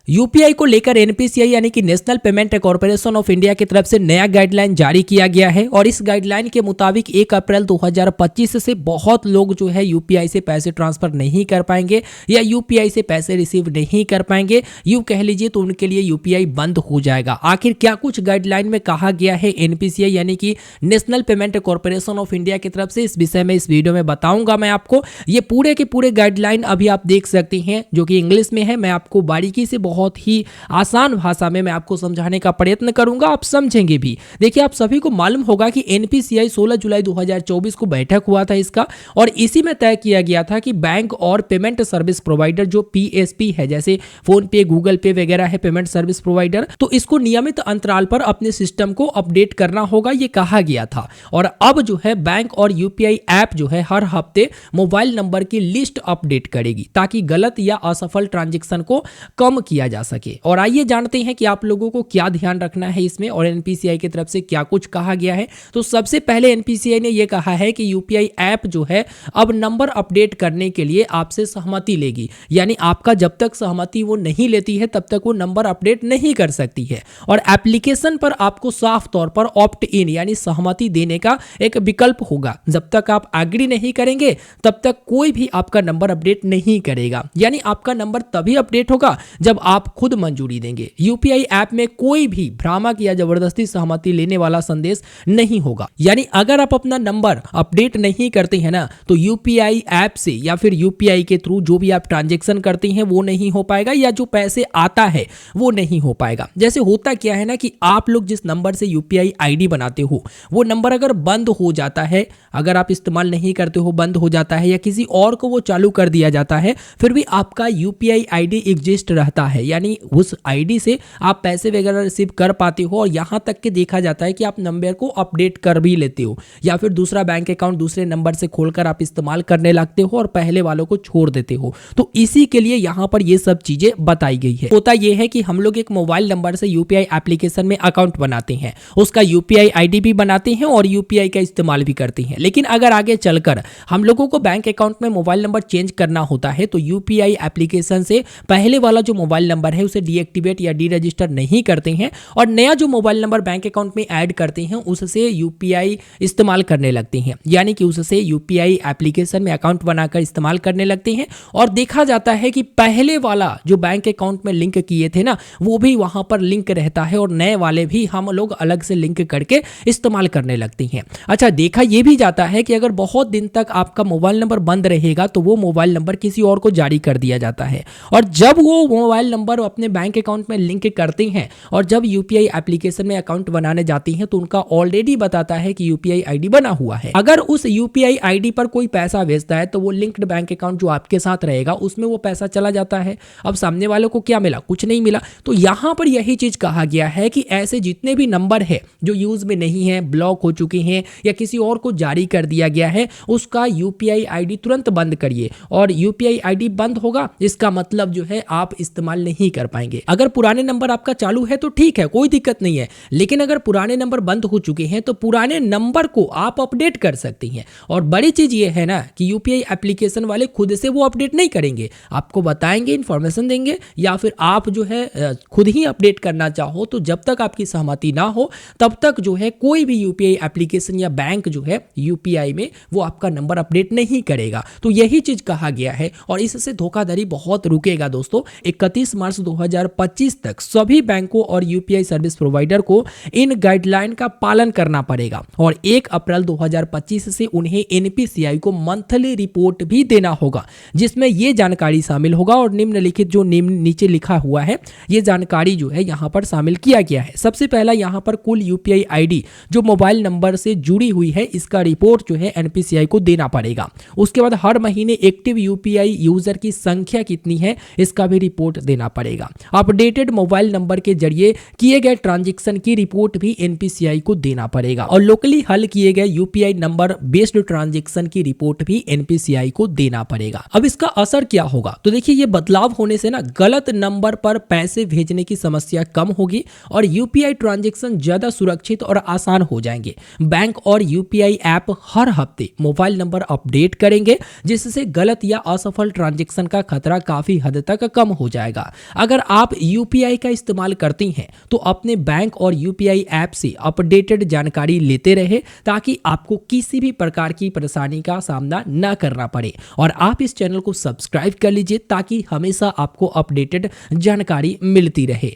UPI को लेकर NPCI यानी कि national payment corporation of India की तरफ से नया गाइडलाइन जारी किया गया है और इस गाइडलाइन के मुताबिक 1 अप्रैल 2025 से बहुत लोग जो है यूपीआई से पैसे ट्रांसफर नहीं कर पाएंगे या यूपीआई से पैसे रिसीव नहीं कर पाएंगे, यूं कह लीजिए तो उनके लिए यूपीआई बंद हो जाएगा। आखिर क्या कुछ गाइडलाइन में कहा गया है एनपीसीआई यानी कि national payment corporation of India की तरफ से, इस विषय में इस वीडियो में बताऊंगा मैं आपको। ये पूरे के पूरे गाइडलाइन अभी आप देख सकते हैं जो कि इंग्लिश में है। मैं आपको बारीकी से बहुत ही आसान भाषा में मैं आपको समझाने का प्रयत्न करूंगा, आप समझेंगे भी। देखिए, आप सभी को मालूम होगा कि एनपीसीआई 16 जुलाई 2024 को बैठक हुआ था इसका, और इसी में तय किया गया था कि बैंक और पेमेंट सर्विस प्रोवाइडर जो पीएसपी है, जैसे फोन पे, गूगल पे वगैरह है पेमेंट सर्विस प्रोवाइडर, तो इसको नियमित अंतराल पर अपने सिस्टम को अपडेट करना होगा, ये कहा गया था। और अब जो है बैंक और यूपीआई ऐप जो है हर हफ्ते मोबाइल नंबर की लिस्ट अपडेट करेगी ताकि गलत या असफल ट्रांजैक्शन को कम किया जा सके। और आइए जानते हैं कि आप लोगों को क्या ध्यान रखना है इसमें और एनपीसीआई की तरफ से क्या कुछ कहा गया है। तो सबसे पहले एनपीसीआई ने यह कहा है कि यूपीआई ऐप जो है अब नंबर अपडेट करने के लिए आपसे सहमति लेगी, यानी आपका जब तक सहमति वो नहीं लेती है तब तक वो नंबर अपडेट नहीं कर सकती है। और एप्लीकेशन पर आपको साफ तौर पर ऑप्ट इन यानी सहमति देने का एक विकल्प होगा। जब तक आप एग्री नहीं करेंगे तब तक कोई भी आपका नंबर अपडेट नहीं करेगा, यानी आपका नंबर तभी अपडेट होगा जब आप खुद मंजूरी देंगे। यूपीआई ऐप में कोई भी भ्रामक या जबरदस्ती सहमति लेने वाला संदेश नहीं होगा, यानी अगर आप अपना नंबर अपडेट नहीं करते हैं ना, तो यूपीआई ऐप से या फिर यूपीआई के थ्रू जो भी आप ट्रांजैक्शन करते हैं वो नहीं हो पाएगा, या जो पैसे आता है वो नहीं हो पाएगा। जैसे होता क्या है ना कि आप लोग जिस नंबर से यूपीआई आईडी बनाते हो वो नंबर अगर बंद हो जाता है, अगर आप इस्तेमाल नहीं करते हो, बंद हो जाता है या किसी और को वो चालू कर दिया जाता है, फिर भी आपका यूपीआई आईडी एग्जिस्ट रहता है, यानी उस आईडी से आप पैसे वगैरह रिसीव कर पाते हो। और यहां तक कि देखा जाता है कि आप नंबर को अपडेट कर भी लेते हो या फिर दूसरा बैंक अकाउंट दूसरे नंबर से खोलकर आप इस्तेमाल करने लगते हो और पहले वालों को छोड़ देते हो। तो इसी के लिए यहां पर ये सब चीजें बताई गई है। होता यह है कि हम लोग एक मोबाइल नंबर से यूपीआई एप्लीकेशन में अकाउंट बनाते हैं, उसका यूपीआई आईडी भी बनाते हैं और यूपीआई का इस्तेमाल भी करते हैं। लेकिन अगर आगे चलकर हम लोगों को बैंक अकाउंट में मोबाइल नंबर चेंज करना होता है तो यूपीआई एप्लीकेशन से पहले वाला जो मोबाइल नंबर है उसे डीएक्टिवेट या डी रजिस्टर नहीं करते हैं और नया जो मोबाइल नंबर बैंक अकाउंट में ऐड करते हैं उससे यूपीआई इस्तेमाल करने लगते हैं, यानी कि उससे यूपीआई एप्लीकेशन में अकाउंट बनाकर इस्तेमाल करने लगते हैं। और देखा जाता है कि पहले वाला जो बैंक अकाउंट में लिंक किए थे ना, वो भी वहां पर लिंक रहता है और नए वाले भी हम लोग अलग से लिंक करके इस्तेमाल करने लगते हैं। अच्छा, देखा यह भी जाता है कि अगर बहुत दिन तक आपका मोबाइल नंबर बंद रहेगा तो वो मोबाइल नंबर किसी और को जारी कर दिया जाता है, और जब वो मोबाइल नंबर अपने बैंक अकाउंट में लिंक करते हैं और जब यूपीआई एप्लीकेशन में अकाउंट बनाने जाती हैं तो उनका ऑलरेडी बताता है कि यूपीआई आईडी बना हुआ है। अगर उस यूपीआई आईडी पर कोई पैसा भेजता है तो वो लिंक्ड बैंक अकाउंट जो आपके साथ रहेगा उसमें वो पैसा चला जाता है। अब सामने वालों को क्या मिला? कुछ नहीं मिला। तो यहां पर यही चीज कहा गया है कि ऐसे जितने भी नंबर है जो यूज में नहीं है, ब्लॉक हो चुके हैं या किसी और को जारी कर दिया गया है, उसका यूपीआई आईडी तुरंत बंद करिए। और यूपीआई आईडी बंद होगा इसका मतलब जो है आप इस्तेमाल नहीं कर पाएंगे। अगर पुराने नंबर आपका चालू है तो ठीक है, कोई दिक्कत नहीं है, लेकिन अगर पुराने नंबर बंद हो चुके हैं तो पुराने नंबर को आप अपडेट कर सकते हैं। और बड़ी चीज ये है ना कि यूपीआई एप्लीकेशन वाले खुद से वो अपडेट नहीं करेंगे, आपको बताएंगे, इंफॉर्मेशन देंगे, या फिर आप जो है खुद ही अपडेट करना चाहो तो जब तक आपकी सहमति ना हो तब तक जो है कोई भी यूपीआई एप्लीकेशन या बैंक जो है यूपीआई में वो आपका नंबर अपडेट नहीं करेगा। तो यही चीज कहा गया है और इससे धोखाधड़ी बहुत रुकेगा दोस्तों। 31 मार्च 2025 तक सभी बैंकों और यूपीआई सर्विस प्रोवाइडर को इन गाइडलाइन का पालन करना पड़ेगा और 1 अप्रैल 2025 से उन्हें एनपीसीआई को मंथली रिपोर्ट भी देना होगा, जिसमें यह जानकारी शामिल होगा। और निम्नलिखित जो नीचे लिखा हुआ है यह जानकारी जो है यहां पर शामिल किया गया है। सबसे पहला यहां पर कुल यूपीआई आईडी जो मोबाइल नंबर से जुड़ी हुई है इसका रिपोर्ट जो है एनपीसीआई को देना पड़ेगा। उसके बाद हर महीने एक्टिव यूपीआई यूजर की संख्या कितनी है इसका भी रिपोर्ट देना पड़ेगा। अपडेटेड मोबाइल नंबर के जरिए किए गए ट्रांजैक्शन की रिपोर्ट भी एनपीसीआई को देना पड़ेगा और लोकली हल किए गए यूपीआई नंबर बेस्ड ट्रांजैक्शन की रिपोर्ट भी एनपीसीआई को देना पड़ेगा। अब इसका असर क्या होगा? तो देखिए, ये बदलाव होने से ना गलत नंबर पर पैसे भेजने की समस्या कम होगी और यूपीआई ट्रांजैक्शन ज्यादा सुरक्षित और आसान हो जाएंगे। बैंक और यूपीआई ऐप हर हफ्ते मोबाइल नंबर अपडेट करेंगे जिससे गलत या असफल ट्रांजैक्शन का खतरा काफी हद तक कम हो जाएगा। अगर आप यूपीआई का इस्तेमाल करती हैं तो अपने बैंक और यूपीआई ऐप से अपडेटेड जानकारी लेते रहे ताकि आपको किसी भी प्रकार की परेशानी का सामना न करना पड़े। और आप इस चैनल को सब्सक्राइब कर लीजिए ताकि हमेशा आपको अपडेटेड जानकारी मिलती रहे।